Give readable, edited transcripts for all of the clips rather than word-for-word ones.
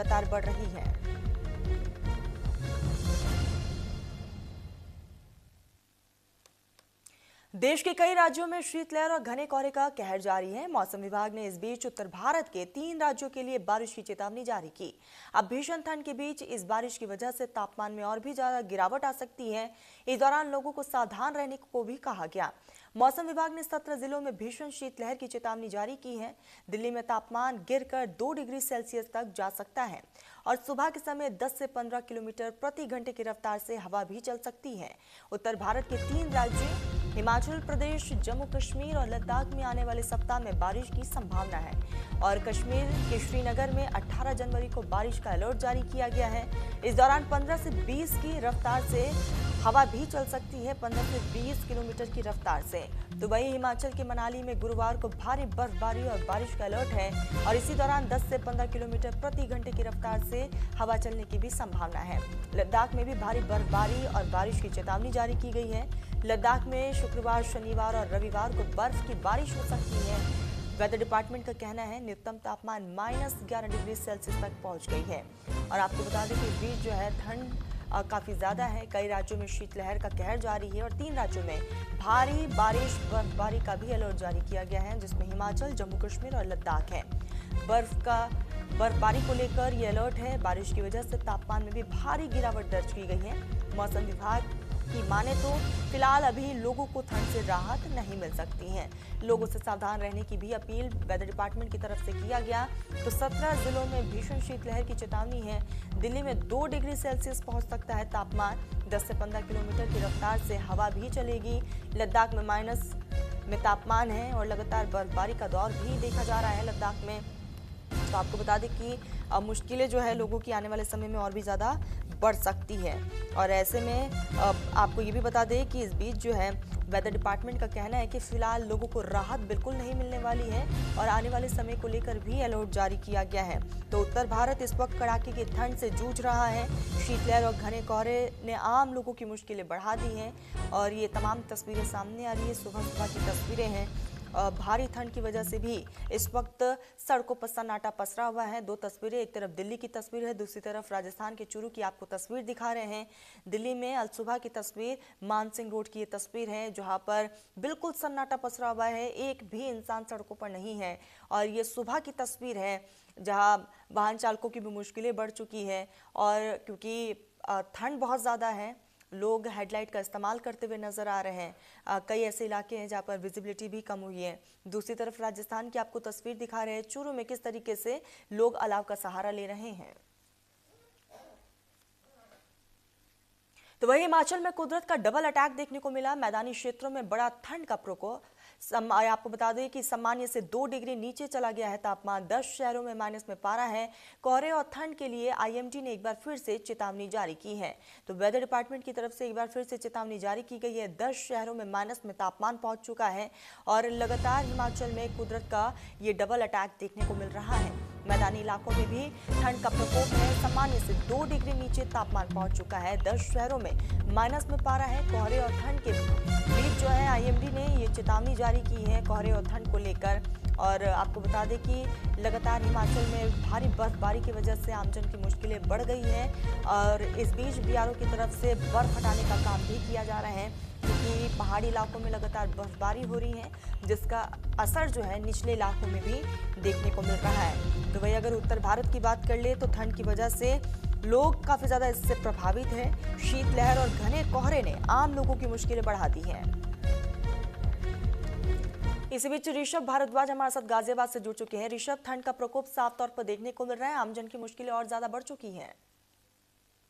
लगातार बढ़ रही है। देश के कई राज्यों में शीतलहर और घने कोहरे का कहर जारी है। मौसम विभाग ने इस बीच उत्तर भारत के 3 राज्यों के लिए बारिश की चेतावनी जारी की। अब भीषण ठंड के बीच इस बारिश की वजह से तापमान में और भी ज्यादा गिरावट आ सकती है। इस दौरान लोगों को सावधान रहने को भी कहा गया। मौसम विभाग ने 17 जिलों में भीषण शीतलहर की चेतावनी जारी की है। दिल्ली में तापमान गिरकर 2 डिग्री सेल्सियस तक जा सकता है और सुबह के समय 10 से 15 किलोमीटर प्रति घंटे की रफ्तार से हवा भी चल सकती है। उत्तर भारत के 3 राज्यों हिमाचल प्रदेश, जम्मू कश्मीर और लद्दाख में आने वाले सप्ताह में बारिश की संभावना है और कश्मीर के श्रीनगर में 18 जनवरी को बारिश का अलर्ट जारी किया गया है। इस दौरान 15 से 20 की रफ्तार से हवा भी चल सकती है, 15 से 20 किलोमीटर की रफ्तार से। तो वहीं हिमाचल के मनाली में गुरुवार को भारी बर्फबारी और बारिश का अलर्ट है और इसी दौरान 10 से 15 किलोमीटर प्रति घंटे की रफ्तार से हवा चलने की भी संभावना है। लद्दाख में भी भारी बर्फबारी और बारिश की चेतावनी जारी की गई है। लद्दाख में शुक्रवार, शनिवार और रविवार को बर्फ की बारिश हो सकती है। वेदर डिपार्टमेंट का कहना है न्यूनतम तापमान -11 डिग्री सेल्सियस तक पहुंच गई है। और आपको बता दें कि इस बीच जो है ठंड काफी ज्यादा है। कई राज्यों में शीतलहर का कहर जारी है और 3 राज्यों में भारी बारिश बर्फबारी का भी अलर्ट जारी किया गया है, जिसमें हिमाचल, जम्मू कश्मीर और लद्दाख है। बर्फबारी को लेकर ये अलर्ट है। बारिश की वजह से तापमान में भी भारी गिरावट दर्ज की गई है। मौसम विभाग की माने तो फिलहाल अभी लोगों को ठंड से राहत नहीं मिल सकती है। लोगों से सावधान रहने की भी अपील वेदर डिपार्टमेंट की तरफ से किया गया। तो 17 जिलों में भीषण शीतलहर की चेतावनी है। दिल्ली में 2 डिग्री सेल्सियस पहुंच सकता है तापमान, 10 से 15 किलोमीटर की रफ्तार से हवा भी चलेगी। लद्दाख में माइनस में तापमान है और लगातार बर्फबारी का दौर भी देखा जा रहा है लद्दाख में। तो आपको बता दें कि मुश्किलें जो है लोगों की आने वाले समय में और भी ज़्यादा बढ़ सकती है। और ऐसे में आपको ये भी बता दें कि इस बीच जो है वेदर डिपार्टमेंट का कहना है कि फिलहाल लोगों को राहत बिल्कुल नहीं मिलने वाली है और आने वाले समय को लेकर भी अलर्ट जारी किया गया है। तो उत्तर भारत इस वक्त कड़ाके की ठंड से जूझ रहा है। शीतलहर और घने कोहरे ने आम लोगों की मुश्किलें बढ़ा दी हैं और ये तमाम तस्वीरें सामने आ रही है। सुबह सुबह की तस्वीरें हैं। भारी ठंड की वजह से भी इस वक्त सड़कों पर सन्नाटा पसरा हुआ है। 2 तस्वीरें, एक तरफ दिल्ली की तस्वीर है, दूसरी तरफ राजस्थान के चूरू की आपको तस्वीर दिखा रहे हैं। दिल्ली में अल सुबह की तस्वीर, मानसिंह रोड की ये तस्वीर है जहां पर बिल्कुल सन्नाटा पसरा हुआ है, एक भी इंसान सड़कों पर नहीं है। और ये सुबह की तस्वीर है जहां वाहन चालकों की भी मुश्किलें बढ़ चुकी है और क्योंकि ठंड बहुत ज़्यादा है, लोग हेडलाइट का इस्तेमाल करते हुए नजर आ रहे हैं। कई ऐसे इलाके हैं जहां पर विजिबिलिटी भी कम हुई है। दूसरी तरफ राजस्थान की आपको तस्वीर दिखा रहे हैं, चूरू में किस तरीके से लोग अलाव का सहारा ले रहे हैं। तो वही हिमाचल में कुदरत का डबल अटैक देखने को मिला। मैदानी क्षेत्रों में बड़ा ठंड का प्रकोप। आपको बता दें कि सामान्य से 2 डिग्री नीचे चला गया है तापमान। 10 शहरों में माइनस में पारा है। कोहरे और ठंड के लिए आईएमडी ने एक बार फिर से चेतावनी जारी की है। तो वेदर डिपार्टमेंट की तरफ से एक बार फिर से चेतावनी जारी की गई है। 10 शहरों में माइनस में तापमान पहुंच चुका है और लगातार हिमाचल में कुदरत का ये डबल अटैक देखने को मिल रहा है। मैदानी इलाकों में भी ठंड का प्रकोप है। सामान्य से 2 डिग्री नीचे तापमान पहुंच चुका है। 10 शहरों में माइनस में पारा है। कोहरे और ठंड के बीच जो है आईएमडी ने ये चेतावनी जारी की है कोहरे और ठंड को लेकर। और आपको बता दें कि लगातार हिमाचल में भारी बर्फबारी की वजह से आमजन की मुश्किलें बढ़ गई हैं और इस बीच बीआरओ की तरफ से बर्फ हटाने का काम भी किया जा रहा है क्योंकि पहाड़ी इलाकों में लगातार बर्फबारी हो रही है जिसका असर जो है निचले इलाकों में भी देखने को मिल रहा है। तो वही अगर उत्तर भारत की बात कर ले तो ठंड की वजह से लोग काफी ज्यादा इससे प्रभावित हैं। शीतलहर और घने कोहरे ने आम लोगों की मुश्किलें बढ़ा दी हैं। इसी बीच ऋषभ भारद्वाज हमारे साथ गाजियाबाद से जुड़ चुके हैं। ऋषभ, ठंड का प्रकोप साफ तौर पर देखने को मिल रहा है, आमजन की मुश्किलें और ज्यादा बढ़ चुकी हैं।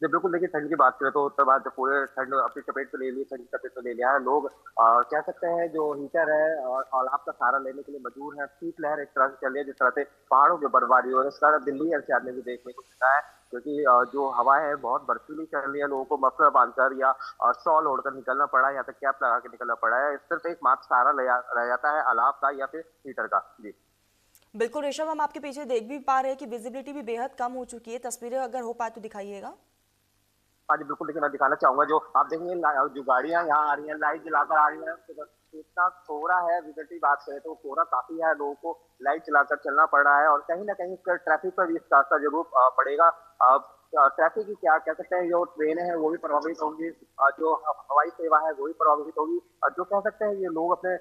जी बिल्कुल, देखिए ठंड की बात करें तो उत्तर भारत पूरे ठंड अपनी चपेट में ले ली, ठंड की चपेट में ले लिया है। लोग कह सकते हैं जो हीटर है और अलाव का सहारा लेने के लिए मजबूर है। शीतलहर इस तरह से चल रही है जिस तरह से पहाड़ों की बर्फबारी हो रही है, इस तरह दिल्ली एनसीआर में भी देखने को मिलता है क्योंकि जो हवाएं है बहुत बर्फीली चल रही है। लोगों को मफलर बांधकर या शॉल ओढ़कर निकलना पड़ा है या फिर कैप लगा के निकलना पड़ा है। सिर्फ एक मात्र सहारा रह जाता है अलाव का या फिर हीटर का। जी बिल्कुल ऋषभ, हम आपके पीछे देख भी पा रहे हैं कि विजिबिलिटी भी बेहद कम हो चुकी है। तस्वीरें अगर हो पाए तो दिखाइएगा। हाँ जी बिल्कुल, देखिए मैं दिखाना चाहूंगा जो आप देखेंगे जो गाड़ियां यहाँ आ रही हैं लाइट जलाकर आ रही हैं। इतना कोहरा है, विजिबिलिटी बात करें तो कोहरा काफ़ी है, लोगों को लाइट चलाकर चलना पड़ रहा है और कहीं न कहीं इसका ट्रैफिक पर भी इसका असर ज़रूर पड़ेगा। ट्रैफिक की क्या कह सकते हैं, जो ट्रेनें हैं वो भी प्रभावित होंगी, जो हवाई सेवा है वो भी प्रभावित होगी, जो कह सकते हैं ये लोग अपने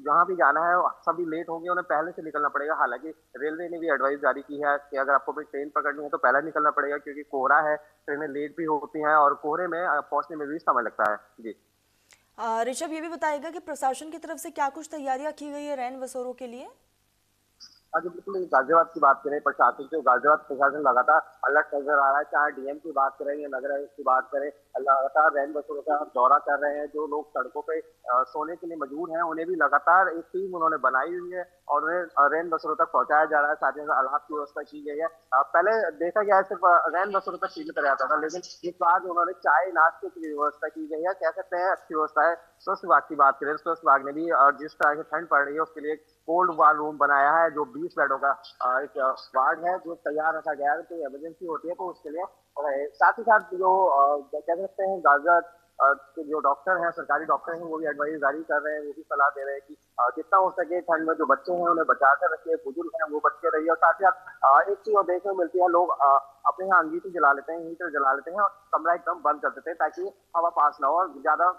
जहाँ भी जाना है सभी लेट होंगे, उन्हें पहले से निकलना पड़ेगा। हालाँकि रेलवे ने भी एडवाइस जारी की है कि अगर आपको अपनी ट्रेन पकड़नी है तो पहले निकलना पड़ेगा, क्योंकि कोहरा है, ट्रेनें लेट भी होती हैं और कोहरे में पहुँचने में भी समय लगता है। जी। ऋषभ, ये भी बताएगा कि प्रशासन की तरफ से क्या कुछ तैयारियां की गई है रैन बसेरों के लिए? हाँ जी, बिल्कुल, गाजियाबाद की बात करें, प्रशासन जो गाजियाबाद प्रशासन लगातार अलर्ट नजर आ रहा है, चाहे डीएम की बात करें या नगर आयुक्त की बात करें, लगातार रैन बसेरों का दौरा कर रहे हैं। जो लोग सड़कों पे सोने के लिए मजबूर हैं, उन्हें भी लगातार एक टीम उन्होंने बनाई हुई है और उन्हें रैन बसेरों तक पहुंचाया जा रहा है। साथ ही साथ अलाव की व्यवस्था की गई है। पहले देखा गया है सिर्फ रैन बसेरों तक सीमित रह जाता था, लेकिन इस बार उन्होंने चाय नाश्ते की व्यवस्था की गई है, कह सकते हैं अच्छी व्यवस्था है। स्वास्थ्य विभाग की बात करें, स्वास्थ्य विभाग ने भी जिस तरह से ठंड पड़ रही है उसके लिए कोल्ड वार रूम बनाया है, जो 20 बेडों का एक वार्ड है जो तैयार रखा गया है। तो इमरजेंसी होती है तो उसके लिए साथ ही साथ जो कह सकते हैं गाजर के जो डॉक्टर हैं, सरकारी डॉक्टर हैं, वो भी एडवाइस जारी कर रहे हैं, वो भी सलाह दे रहे हैं कि जितना हो सके ठंड में जो बच्चे हैं उन्हें बचा कर रखिए, बुजुर्ग हैं वो बच के रहिए। और साथ ही साथ एक चीज और देखने को मिलती है, लोग अपने यहाँ अंगीठी जला लेते हैं, हीटर जला लेते हैं और कमरा एकदम बंद कर देते हैं ताकि हवा पास ना हो और ज्यादा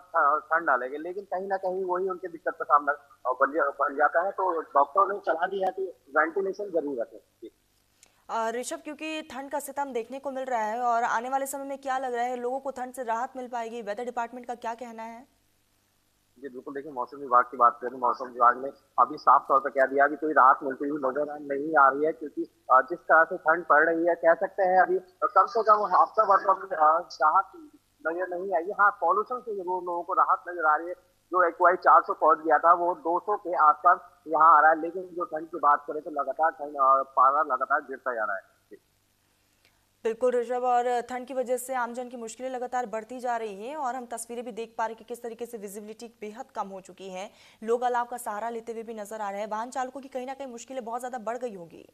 ठंड ना लगे, लेकिन कहीं ना कहीं वही उनके दिक्कत का सामना बन जाता है। तो डॉक्टरों ने सलाह दी है कि वेंटिलेशन जरूर रखें। ऋषभ, क्योंकि ठंड का सितम देखने को मिल रहा है और आने वाले समय में क्या लग रहा है, लोगों को ठंड से राहत मिल पाएगी? वेदर डिपार्टमेंट का क्या कहना है? जी, बिल्कुल, देखिए मौसम विभाग की बात करें, मौसम विभाग ने अभी साफ तौर पर कह दिया कि कोई राहत मिलती हुई नजर नहीं आ रही है, क्योंकि जिस तरह से ठंड पड़ रही है, कह सकते हैं अभी कम से कम हफ्ता भर तो अभी राहत नजर नहीं आई है। हाँ, पॉल्यूशन से जरूर लोगों को राहत नजर आ रही है। जो एक्वाई 400 पहुंच गया था वो 200 के आसपास यहाँ आ रहा है, लेकिन जो ठंड की बात करें तो लगातार ठंड पारा लगातार गिरता जा रहा है। बिल्कुल ऋषभ, और ठंड की वजह से आमजन की मुश्किलें लगातार बढ़ती जा रही हैं और हम तस्वीरें भी देख पा रहे हैं कि किस तरीके से विजिबिलिटी बेहद कम हो चुकी है। लोग अलाव का सहारा लेते हुए भी नजर आ रहे हैं। वाहन चालकों की कहीं ना कहीं मुश्किलें बहुत ज्यादा बढ़ गई होगी।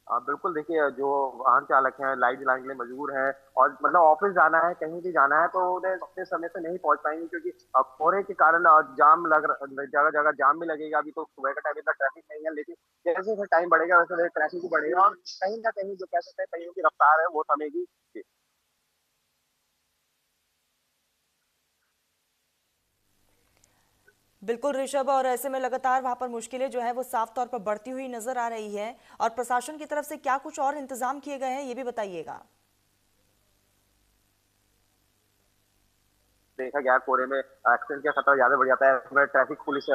बिल्कुल, देखिए जो वाहन चालक हैं लाइट जलाने के लिए मजबूर हैं और मतलब ऑफिस जाना है, कहीं भी जाना है तो उन्हें अपने समय से नहीं पहुंच पाएंगे, क्योंकि कोहरे के कारण जाम लग जगह जगह जाम भी लगेगा। अभी तो सुबह का टाइम इतना ट्रैफिक नहीं है, लेकिन जैसे जैसे टाइम बढ़ेगा वैसे वैसे ट्रैफिक भी बढ़ेगा और कहीं ना कहीं जो कह सकते हैं कहीं की रफ्तार है वो थमेगी। बिल्कुल ऋषभ, और ऐसे में लगातार वहां पर मुश्किलें जो है वो साफ तौर पर बढ़ती हुई नजर आ रही है। और प्रशासन की तरफ से क्या कुछ और इंतजाम किए गए हैं, ये भी बताइएगा। देखा गया कोहरे में एक्सीडेंट का खतरा ज्यादा बढ़ जाता है। इसमें ट्रैफिक पुलिस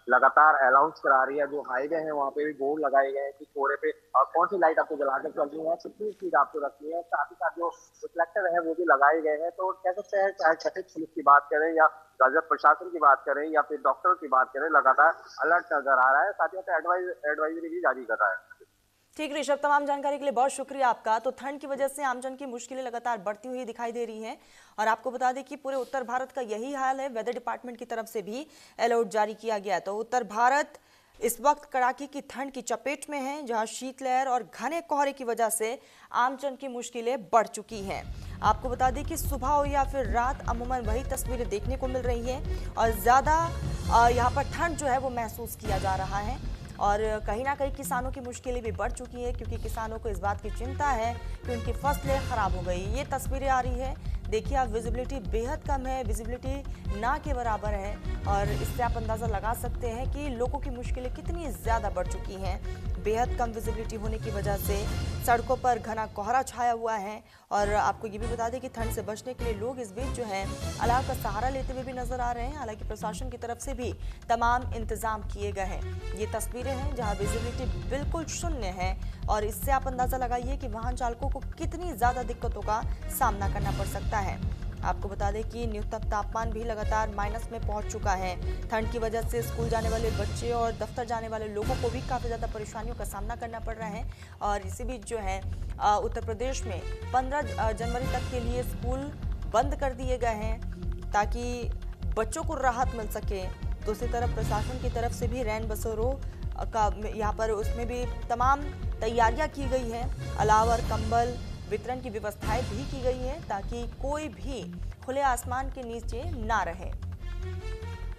लगातार अनाउंस करा रही है, जो हाईवे है वहाँ पे भी बोर्ड लगाए गए हैं कि कोहरे पे कौन सी लाइट आपको जलाकर चलनी है, कितनी स्पीड आपको रखनी है। साथ ही साथ जो रिफ्लेक्टर है वो भी लगाए गए हैं। तो कह सकते हैं चाहे ट्रैफिक पुलिस की बात करें या गाजियाबाद प्रशासन की बात करें या फिर डॉक्टर की बात करें, लगातार अलर्ट नजर आ रहा है। साथ ही साथ एडवाइजरी भी जारी कर रहा है। ठीक ऋषभ, तमाम जानकारी के लिए बहुत शुक्रिया आपका। तो ठंड की वजह से आमजन की मुश्किलें लगातार बढ़ती हुई दिखाई दे रही हैं और आपको बता दें कि पूरे उत्तर भारत का यही हाल है। वेदर डिपार्टमेंट की तरफ से भी अलर्ट जारी किया गया। तो उत्तर भारत इस वक्त कड़ाके की ठंड की चपेट में है, जहां शीतलहर और घने कोहरे की वजह से आमजन की मुश्किलें बढ़ चुकी हैं। आपको बता दें कि सुबह हो या फिर रात अमूमन वही तस्वीरें देखने को मिल रही हैं और ज़्यादा यहाँ पर ठंड जो है वो महसूस किया जा रहा है। और कहीं ना कहीं किसानों की मुश्किलें भी बढ़ चुकी है, क्योंकि किसानों को इस बात की चिंता है कि उनकी फसलें खराब हो गई। ये तस्वीरें आ रही है, देखिए आप, विजिबिलिटी बेहद कम है, विजिबिलिटी ना के बराबर है और इससे आप अंदाज़ा लगा सकते हैं कि लोगों की मुश्किलें कितनी ज़्यादा बढ़ चुकी हैं। बेहद कम विजिबिलिटी होने की वजह से सड़कों पर घना कोहरा छाया हुआ है। और आपको ये भी बता दें कि ठंड से बचने के लिए लोग इस बीच जो है अलाव का सहारा लेते हुए भी नजर आ रहे हैं। हालांकि प्रशासन की तरफ से भी तमाम इंतजाम किए गए हैं। ये तस्वीरें हैं जहां विजिबिलिटी बिल्कुल शून्य है और इससे आप अंदाजा लगाइए कि वाहन चालकों को कितनी ज़्यादा दिक्कतों का सामना करना पड़ सकता है। आपको बता दें कि न्यूनतम तापमान भी लगातार माइनस में पहुंच चुका है। ठंड की वजह से स्कूल जाने वाले बच्चे और दफ्तर जाने वाले लोगों को भी काफ़ी ज़्यादा परेशानियों का सामना करना पड़ रहा है। और इसी बीच जो है उत्तर प्रदेश में 15 जनवरी तक के लिए स्कूल बंद कर दिए गए हैं ताकि बच्चों को राहत मिल सके। दूसरी तरफ प्रशासन की तरफ से भी रैन बसेरों का यहाँ पर उसमें भी तमाम तैयारियां की गई हैं। अलाव और कंबल वितरण की व्यवस्थाएं भी की गई है ताकि कोई भी खुले आसमान के नीचे ना रहे।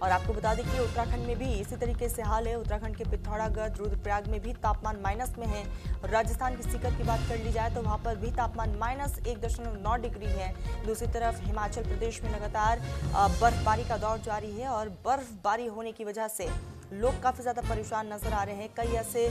और आपको बता दें कि उत्तराखंड में भी इसी तरीके से हाल है। उत्तराखंड के पिथौरागढ़, रुद्रप्रयाग में भी तापमान माइनस में है। और राजस्थान के सीकर की बात कर ली जाए तो वहां पर भी तापमान -1.9 डिग्री है। दूसरी तरफ हिमाचल प्रदेश में लगातार बर्फबारी का दौर जारी है और बर्फबारी होने की वजह से लोग काफी ज्यादा परेशान नजर आ रहे हैं। कई ऐसे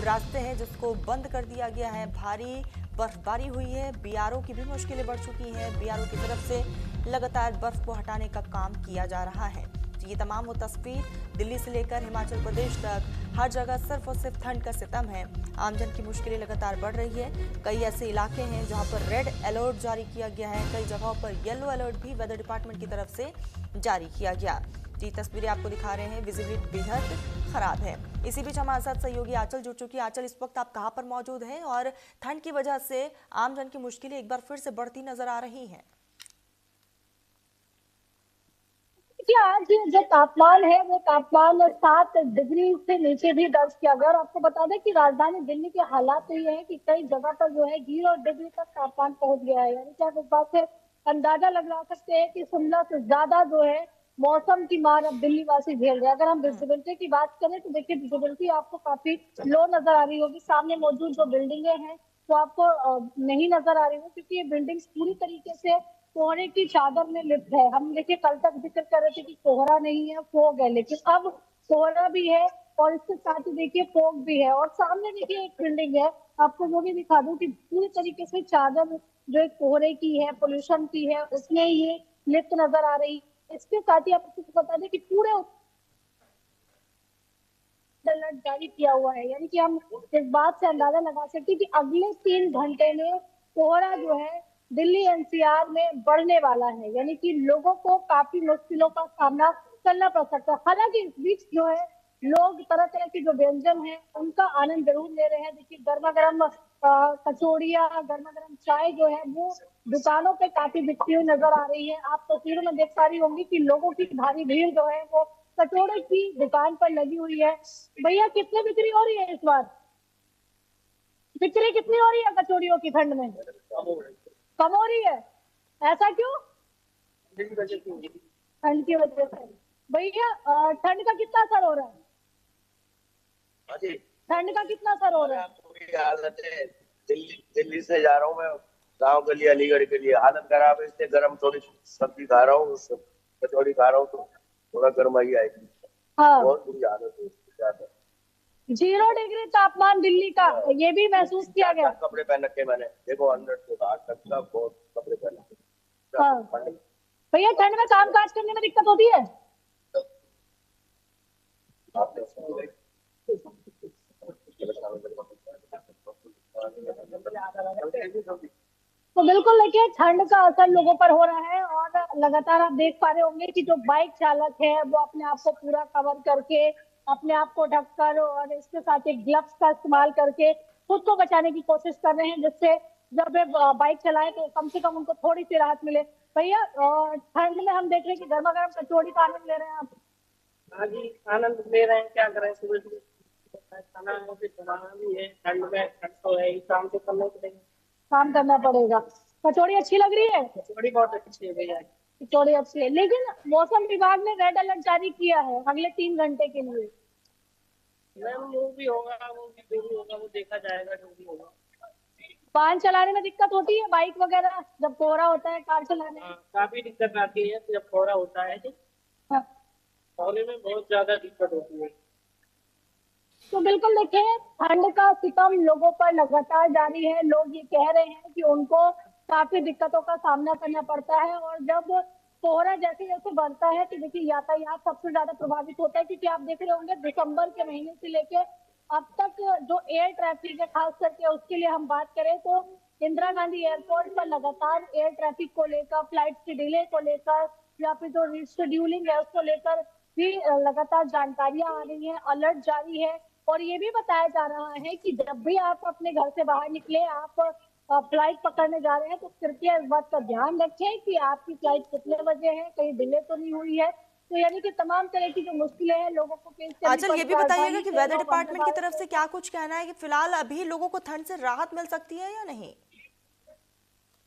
रास्ते हैं जिसको बंद कर दिया गया है। भारी बर्फबारी हुई है, बीआरओ की भी मुश्किलें बढ़ चुकी हैं। बीआरओ की तरफ से लगातार बर्फ को हटाने का काम किया जा रहा है। तो ये तमाम वो तस्वीर दिल्ली से लेकर हिमाचल प्रदेश तक हर जगह सिर्फ और सिर्फ ठंड का सितम है। आमजन की मुश्किलें लगातार बढ़ रही है। कई ऐसे इलाके हैं जहां पर रेड अलर्ट जारी किया गया है। कई जगहों पर येलो अलर्ट भी वेदर डिपार्टमेंट की तरफ से जारी किया गया। जी तस्वीरें आपको दिखा रहे हैं, विजिबिलिटी बेहद खराब है। इसी बीच हमारे साथ सहयोगी आंचल जुड़ चुकी है। आंचल, इस वक्त आप कहां पर मौजूद हैं और ठंड की वजह से आमजन की मुश्किलें एक बार फिर से बढ़ती नजर आ रही हैं? आज जो तापमान है वो तापमान 7 डिग्री से नीचे भी दर्ज किया गया। और आपको बता दें कि राजधानी दिल्ली के हालात तो ये है कि कई जगह पर जो है 0 डिग्री तक तापमान पहुंच गया है। यानी कि आप इस बात से अंदाजा लगा सकते हैं कि 16 से ज्यादा जो है मौसम की मार अब दिल्ली वासी झेल रहे हैं। अगर हम विजिबिलिटी की बात करें तो देखिए विजिबिलिटी आपको काफी लो नजर आ रही होगी। सामने मौजूद जो बिल्डिंगे हैं वो आपको नहीं नजर आ रही है, क्योंकि ये बिल्डिंग पूरी तरीके से कोहरे की चादर में लिप्त है। हम देखिए कल तक जिक्र कर रहे थे कि कोहरा नहीं है, फोग है, लेकिन अब कोहरा भी है और इसके साथ ही देखिए फोग भी है। और सामने देखिए एक बिल्डिंग है, आपको वो भी दिखा दूं कि पूरी तरीके से चादर जो एक कोहरे की है, पोल्यूशन की है, उसमें ये लिप्त नजर आ रही। इसके साथ ही आपको बता दें कि पूरे अलर्ट जारी किया हुआ है। यानी कि हम इस बात से अंदाजा लगा सकते हैं कि अगले 3 घंटे में कोहरा जो है दिल्ली एनसीआर में बढ़ने वाला है। यानी कि लोगों को काफी मुश्किलों का सामना करना पड़ सकता है। हालांकि इस बीच जो है लोग तरह तरह के जो व्यंजन है उनका आनंद जरूर ले रहे हैं। देखिए गर्मा गर्म कचौड़ियाँ, गर्मा गर्म चाय जो है वो दुकानों पे काफी बिकती हुई नजर आ रही है। आप तस्वीरों में देख पा रही होंगी कि लोगों की भारी भीड़ जो है वो कचौड़े की दुकान पर लगी हुई है। भैया कितने बिक्री हो रही है इस बार? बिक्री कितनी हो रही है कचौड़ियों की ठंड में? कम हो रही है, ऐसा क्यों? ठंड की वजह से। भैया ठंड का कितना असर हो रहा है? ठंड का कितना असर हो रहा है? पूरी हालत है। दिल्ली से जा रहा हूँ मैं गाँव के लिए, अलीगढ़ के लिए। हालत खराब है, इसलिए गर्म थोड़ी सब्जी खा रहा हूँ, कचौड़ी खा रहा हूँ तो थोड़ा गर्माई आएगी। हाँ, बहुत बुरी हालत है। 0 डिग्री तापमान दिल्ली का, ये भी महसूस किया गया। कपड़े पहन रखे मैंने, देखो अंदर से बाहर तक का बहुत कपड़े पहन रखे। हाँ भैया, ठंड में काम काज करने में दिक्कत होती है? तो बिल्कुल देखिए ठंड का असर लोगों पर हो रहा है। और लगातार आप देख पा रहे होंगे कि जो बाइक चालक है वो अपने आप को पूरा कवर करके, अपने आप को ढककर और इसके साथ एक ग्लव्स का इस्तेमाल करके खुद को बचाने की कोशिश कर रहे हैं, जिससे जब वे बाइक चलाएं तो कम से कम उनको थोड़ी सी राहत मिले। भैया ठंड में हम देख रहे हैं कि गर्मा गर्म कचौड़ी का आनंद ले रहे हैं आप। हाँ जी, आनंद ले रहे हैं, क्या करें। सुबह सुबह खाना है, फिर बनाना भी है। ठंड में ठंड तो है ही, काम तो करना पड़ेगा। काम करना पड़ेगा। कचौड़ी अच्छी लग रही है? कचौड़ी बहुत अच्छी है भैया। कचौड़ी अच्छी है, लेकिन मौसम विभाग ने रेड अलर्ट जारी किया है अगले 3 घंटे के लिए। मैम वो भी होगा, वो भी जो भी होगा वो देखा जाएगा, जो भी होगा। वाहन चलाने में दिक्कत होती है, बाइक वगैरह जब कोहरा होता है, कार चलाने में? काफी दिक्कत आती है जब कोहरा होता है। हाँ। कोहरे में बहुत ज्यादा दिक्कत होती है। तो बिल्कुल देखिए ठंड का सितम लोगों पर लगातार जारी है। लोग ये कह रहे हैं कि उनको काफी दिक्कतों का सामना करना पड़ता है। और जब कोहरा जैसे जैसे बढ़ता है तो देखिए यातायात सबसे ज्यादा प्रभावित होता है, क्योंकि आप देख रहे होंगे दिसंबर के महीने से लेके अब तक जो एयर ट्रैफिक है, खास करके उसके लिए हम बात करें तो इंदिरा गांधी एयरपोर्ट पर लगातार एयर ट्रैफिक को लेकर, फ्लाइट के डिले को लेकर या फिर जो रिशेड्यूलिंग है उसको लेकर भी लगातार जानकारियां आ रही हैं, अलर्ट जारी है। और ये भी बताया जा रहा है कि जब भी आप अपने घर से बाहर निकले, आप फ्लाइट पकड़ने जा रहे हैं तो कृपया इस बात का ध्यान रखें कि आपकी फ्लाइट कितने बजे है, कहीं डिले तो नहीं हुई है। तो यानी कि तमाम तरह की जो मुश्किलें हैं लोगों को फेस करनी आंचल, ये भी बताइएगा कि वेदर डिपार्टमेंट की तरफ से से क्या कुछ कहना है कि फिलहाल अभी लोगों को ठंड से राहत मिल सकती है या नहीं?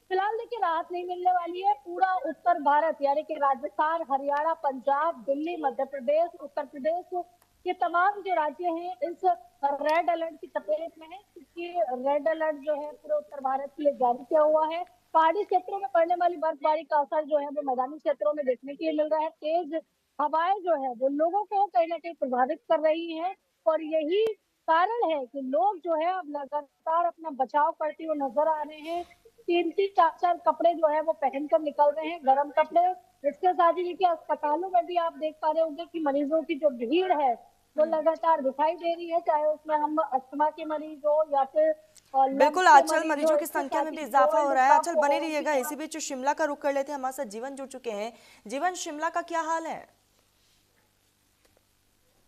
फिलहाल देखिए राहत नहीं मिलने वाली है। पूरा उत्तर भारत यानी कि राजस्थान, हरियाणा, पंजाब, दिल्ली, मध्य प्रदेश, उत्तर प्रदेश, ये तमाम जो राज्य हैं इस रेड अलर्ट की चपेट में है, क्योंकि रेड अलर्ट जो है पूरे उत्तर भारत के लिए जारी किया हुआ है। पहाड़ी क्षेत्रों में पड़ने वाली बर्फबारी का असर जो है वो मैदानी क्षेत्रों में देखने के लिए मिल रहा है। तेज हवाएं जो है वो लोगों को कहीं ना कहीं प्रभावित कर रही हैं, और यही कारण है कि लोग जो है अब लगातार अपना बचाव करते हुए नजर आ रहे हैं। 3-3, 4-4 कपड़े जो है वो पहनकर निकल रहे हैं, गर्म कपड़े। इसके साथ ही देखिए अस्पतालों में भी आप देख पा रहे होंगे कि मरीजों की जो भीड़ है वो लगातार दिखाई दे रही है, चाहे उसमें हम अस्थमा के मरीज हो या फिर लंग्स बिल्कुल, के आजकल मरीज हो। मरीजों की इसके संख्या साथ में ही भी इजाफा हो कोल्ड रहा है। कफ आजकल बने हो, रहिएगा। इसी बीच शिमला का रुख कर लेते हैं, हमारे साथ जीवन जुड़ चुके हैं। जीवन, शिमला का क्या हाल है?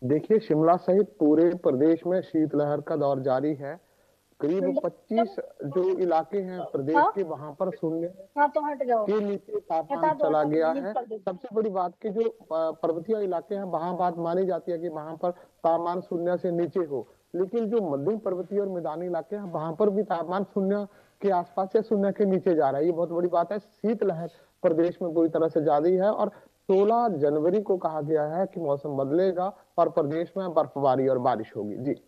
देखिए, शिमला सहित पूरे प्रदेश में शीतलहर का दौर जारी है। करीब 25 जो इलाके हैं प्रदेश हाँ के, वहां पर शून्य हाँ, तो हट जाओ, के नीचे तापमान हटा दो, चला हटा दो, गया म्यूट है। कर दो। सबसे बड़ी बात कि जो पर्वतीय इलाके हैं, वहां बात मानी जाती है कि वहां पर तापमान शून्य से नीचे हो, लेकिन जो मध्यम पर्वतीय और मैदानी इलाके हैं वहां पर भी तापमान शून्य के आसपास या शून्य के नीचे जा रहा है। ये बहुत बड़ी बात है। शीतलहर प्रदेश में पूरी तरह से जारी है और 16 जनवरी को कहा गया है कि मौसम बदलेगा और प्रदेश में बर्फबारी और बारिश होगी। जी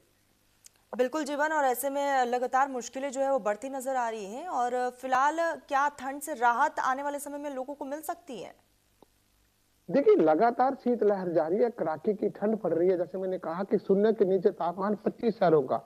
बिल्कुल जीवन, और ऐसे में लगातार मुश्किलें जो है वो बढ़ती नजर आ रही हैं। और फिलहाल क्या ठंड से राहत आने वाले समय में लोगों को मिल सकती है? देखिए, लगातार शीतलहर जारी है, कड़ाके की ठंड पड़ रही है। जैसे मैंने कहा कि शून्य के नीचे तापमान 25 शहरों का।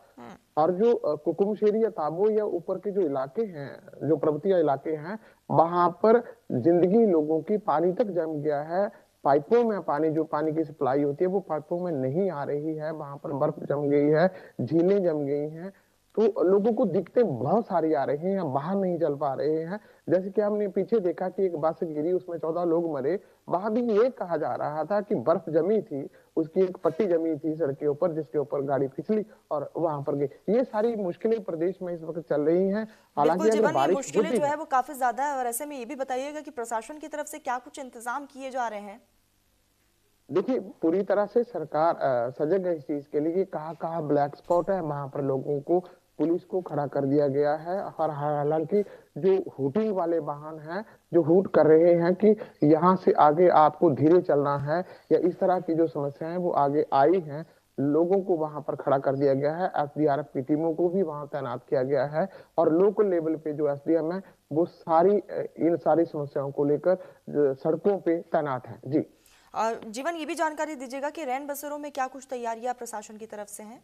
और जो कुकुमशेरी या ताबो या ऊपर के जो इलाके हैं, जो पर्वतीय इलाके हैं, वहां पर जिंदगी लोगों की पानी तक जम गया है। पाइपों में पानी, जो पानी की सप्लाई होती है वो पाइपों में नहीं आ रही है। वहां पर बर्फ जम गई है, झीलें जम गई हैं। तो लोगों को दिक्कतें बहुत सारी आ रही हैं, बाहर नहीं चल पा रहे हैं। जैसे कि हमने पीछे देखा कि एक बस गिरी, उसमें 14 लोग मरे। वहां भी ये कहा जा रहा था कि बर्फ जमी थी, उसकी एक पट्टी जमी थी सड़क के ऊपर, जिसके ऊपर गाड़ी फिसली और वहां पर गई। ये सारी मुश्किलें प्रदेश में इस वक्त चल रही हैं। बिल्कुल हालांकि अगर जीवन, ये बारिश मुश्किलें होती जो है, है वो काफी ज्यादा है। और ऐसे में ये भी बताइएगा कि प्रशासन की तरफ से क्या कुछ इंतजाम किए जा रहे हैं? देखिए पूरी तरह से सरकार सजग है इस चीज के लिए। कहाँ कहाँ ब्लैक स्पॉट है वहां पर लोगों को, पुलिस को खड़ा कर दिया गया है। और हालांकि जो हूटिंग वाले वाहन हैं, जो हूट कर रहे हैं कि यहाँ से आगे आपको धीरे चलना है, या इस तरह की जो समस्याएं वो आगे आई हैं, लोगों को वहां पर खड़ा कर दिया गया है। एसडीआरएफ की टीमों को भी वहां तैनात किया गया है। और लोकल लेवल पे जो एसडीएम है वो इन सारी समस्याओं को लेकर सड़कों पे तैनात है। जी और जीवन, ये भी जानकारी दीजिएगा कि रैन बसेरों में क्या कुछ तैयारियां प्रशासन की तरफ से हैं?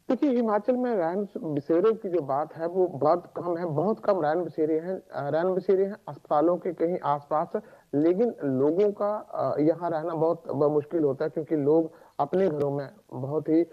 देखिए, हिमाचल में रैन बसेरों की जो बात है वो बहुत कम है, बहुत कम रैन बसेरे हैं। रैन बसेरे हैं अस्पतालों के कहीं आसपास, लेकिन लोगों का यहाँ रहना बहुत मुश्किल होता है, क्योंकि लोग अपने घरों में, बहुत ही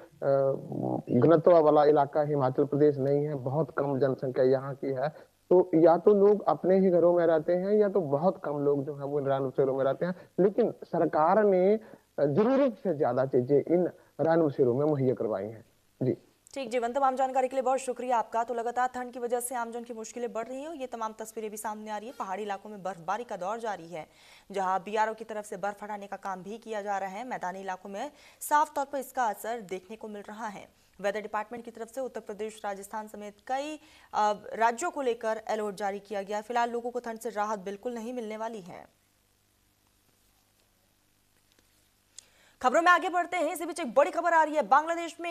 घनत्व वाला इलाका हिमाचल प्रदेश नहीं है, बहुत कम जनसंख्या यहाँ की है। तो या तो लोग अपने ही घरों में रहते हैं, या तो बहुत कम लोग जो है वो रैन बसेरों में रहते हैं। लेकिन सरकार ने जरूरत से ज्यादा चीजें इन रैन बसेरों में मुहैया करवाई हैं। जी ठीक जीवन, तमाम जानकारी के लिए बहुत शुक्रिया आपका। तो लगातार ठंड की वजह से आमजन की मुश्किलें बढ़ रही हैं। ये तमाम तस्वीरें भी सामने आ रही है। पहाड़ी इलाकों में बर्फबारी का दौर जारी है, जहां बीआरओ की तरफ से बर्फ हटाने का काम भी किया जा रहा है। मैदानी इलाकों में साफ तौर पर इसका असर देखने को मिल रहा है। वेदर डिपार्टमेंट की तरफ से उत्तर प्रदेश, राजस्थान समेत कई राज्यों को लेकर अलर्ट जारी किया गया। फिलहाल लोगों को ठंड से राहत बिल्कुल नहीं मिलने वाली है। खबरों में आगे बढ़ते हैं। इसी बीच एक बड़ी खबर आ रही है। बांग्लादेश में